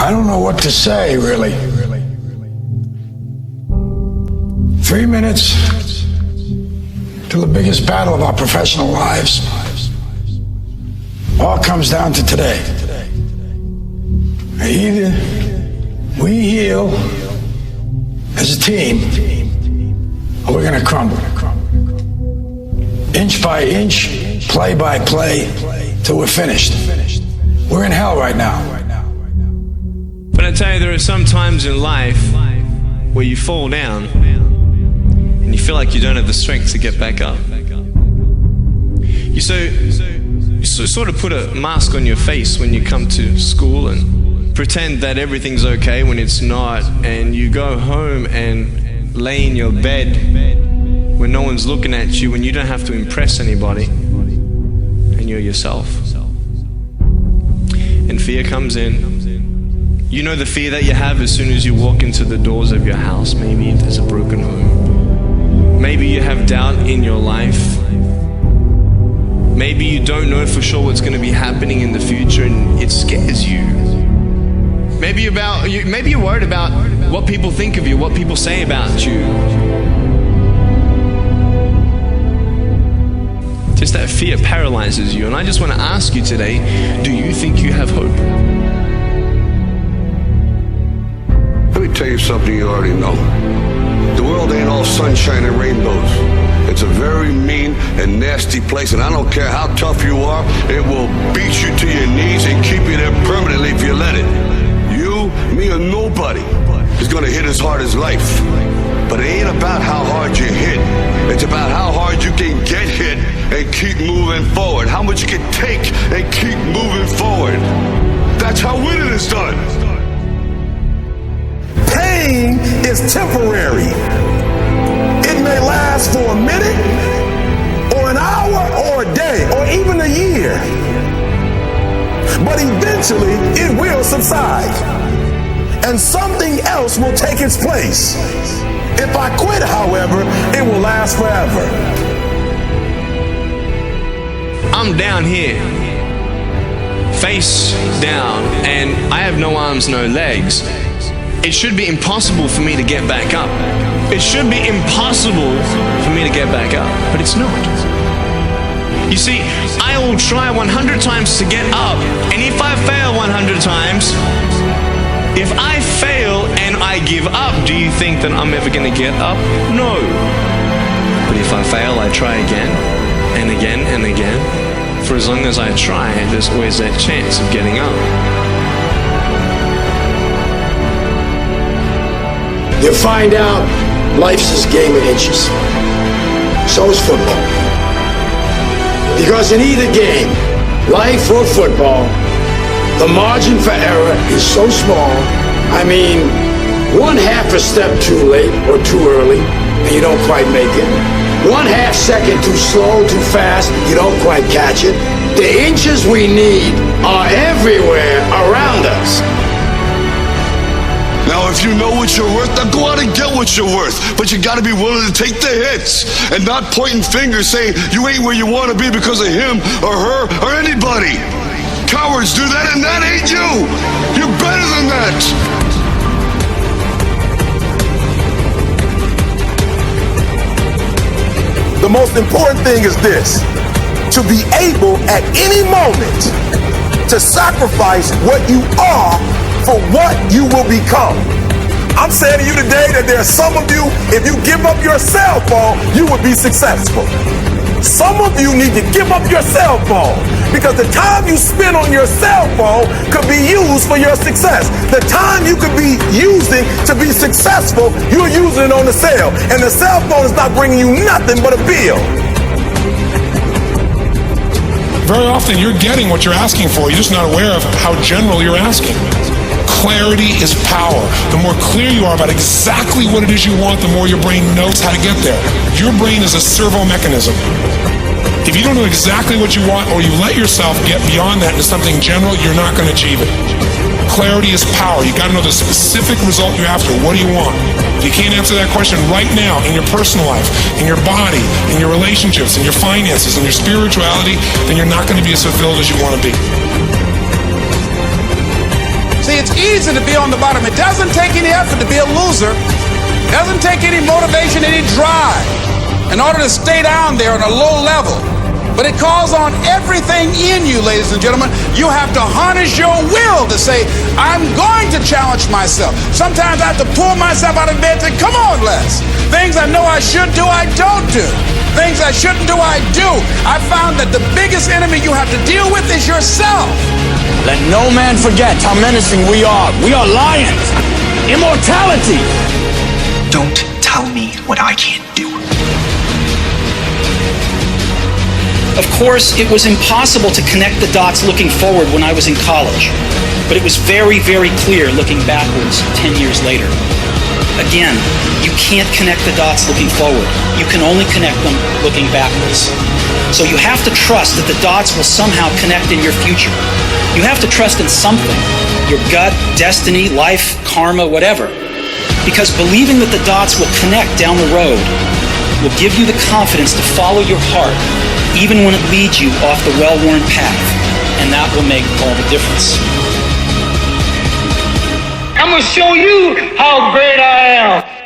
I don't know what to say, really. 3 minutes till the biggest battle of our professional lives. All comes down to today. Either we heal as a team, or we're gonna crumble. Inch by inch, play by play, till we're finished. We're in hell right now. But I tell you, there are some times in life where you fall down and you feel like you don't have the strength to get back up. You sort of put a mask on your face when you come to school and pretend that everything's okay when it's not, and you go home and lay in your bed when no one's looking at you, when you don't have to impress anybody, and you're yourself. And fear comes in. You know the fear that you have as soon as you walk into the doors of your house. Maybe there's a broken home. Maybe you have doubt in your life. Maybe you don't know for sure what's going to be happening in the future and it scares you. Maybe you're worried about what people think of you, what people say about you. Just that fear paralyzes you. And I just want to ask you today, do you think you have hope? Let me tell you something you already know. The world ain't all sunshine and rainbows. It's a very mean and nasty place, and I don't care how tough you are, it will beat you to your knees and keep you there permanently if you let it. You, me, or nobody is gonna hit as hard as life. But it ain't about how hard you hit. It's about how hard you can get hit and keep moving forward. How much you can take and keep moving forward. That's how winning is done. Pain is temporary. It may last for a minute, or an hour, or a day, or even a year. But eventually, it will subside, and something else will take its place. If I quit, however, it will last forever. I'm down here, face down, and I have no arms, no legs. It should be impossible for me to get back up. It should be impossible for me to get back up, but it's not. You see, I will try 100 times to get up, and if I fail 100 times, if I fail and I give up, do you think that I'm ever going to get up? No. But if I fail, I try again, and again, and again. For as long as I try, there's always that chance of getting up. You find out life's this game of inches. So is football. Because in either game, life or football, the margin for error is so small. I mean, 1/2 a step too late or too early, and you don't quite make it. 1/2 second too slow, too fast, you don't quite catch it. The inches we need are everywhere around us. Now, if you know what you're worth, then go out and get what you're worth. But you gotta be willing to take the hits and not pointing fingers saying you ain't where you wanna be because of him or her or anybody. Cowards do that, and that ain't you. You're better than that. The most important thing is this: to be able at any moment to sacrifice what you are for what you will become. I'm saying to you today that there are some of you, if you give up your cell phone, you would be successful. Some of you need to give up your cell phone, because the time you spend on your cell phone could be used for your success. The time you could be using to be successful, you're using it on the cell, and the cell phone is not bringing you nothing but a bill. Very often you're getting what you're asking for, you're just not aware of how general you're asking. Clarity is power. The more clear you are about exactly what it is you want, the more your brain knows how to get there. Your brain is a servo mechanism. If you don't know exactly what you want, or you let yourself get beyond that into something general, you're not going to achieve it. Clarity is power. You got to know the specific result you're after. What do you want? If you can't answer that question right now in your personal life, in your body, in your relationships, in your finances, in your spirituality, then you're not going to be as fulfilled as you want to be. See, it's easy to be on the bottom. It doesn't take any effort to be a loser. It doesn't take any motivation, any drive in order to stay down there on a low level. But it calls on everything in you, ladies and gentlemen. You have to harness your will to say, I'm going to challenge myself. Sometimes I have to pull myself out of bed and say, come on, Les. Things I know I should do, I don't do. Things I shouldn't do, I do. I found that the biggest enemy you have to deal with is yourself. Let no man forget how menacing we are. We are lions. Immortality. Don't tell me what I can't do. Of course, it was impossible to connect the dots looking forward when I was in college, but it was very, very clear looking backwards 10 years later. Again, you can't connect the dots looking forward. You can only connect them looking backwards. So you have to trust that the dots will somehow connect in your future. You have to trust in something, your gut, destiny, life, karma, whatever. Because believing that the dots will connect down the road will give you the confidence to follow your heart, even when it leads you off the well-worn path. And that will make all the difference. I'm gonna show you how great I am.